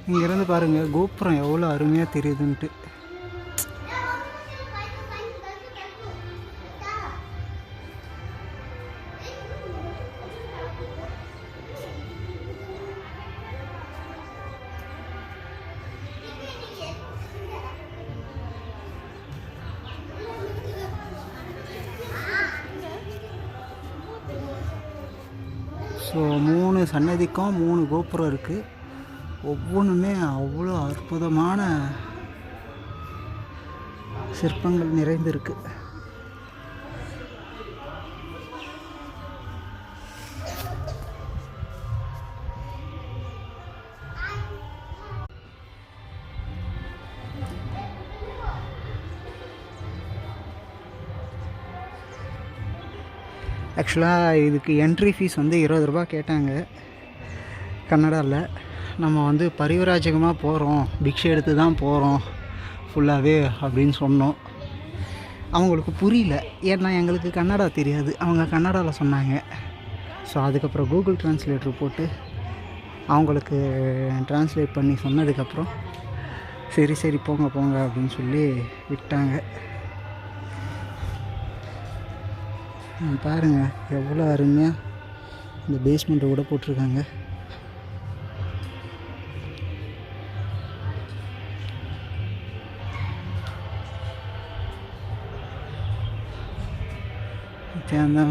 இங்கேருந்து பாருங்கள் கோபுரம் எவ்வளோ அருமையாக தெரியுதுன்ட்டு. ஸோ 3 சன்னதிக்கும் 3 கோபுரம் இருக்குது. ஒவ்வொன்றுமே அவ்வளோ அற்புதமான சிற்பங்கள் நிறைந்திருக்கு. ஆக்சுவலாக இதுக்கு என்ட்ரி ஃபீஸ் வந்து 20 ரூபா கேட்டாங்க கன்னடாவில். நம்ம வந்து பரிவராஜகமாக போகிறோம், பிக்ஷை எடுத்து தான் போகிறோம் ஃபுல்லாகவே அப்படின்னு சொன்னோம். அவங்களுக்கு புரியல, ஏன்னா எங்களுக்கு கன்னடா தெரியாது. அவங்க கன்னடாவில் சொன்னாங்க. ஸோ அதுக்கப்புறம் கூகுள் ட்ரான்ஸ்லேட்டர் போட்டு அவங்களுக்கு ட்ரான்ஸ்லேட் பண்ணி சொன்னதுக்கப்புறம் சரி போங்க போங்க அப்படின்னு சொல்லி விட்டாங்க. பாருங்கள் எவ்வளோ அருமையாக இந்த பேஸ்மெண்ட்டை கூட போட்டிருக்காங்க. அந்த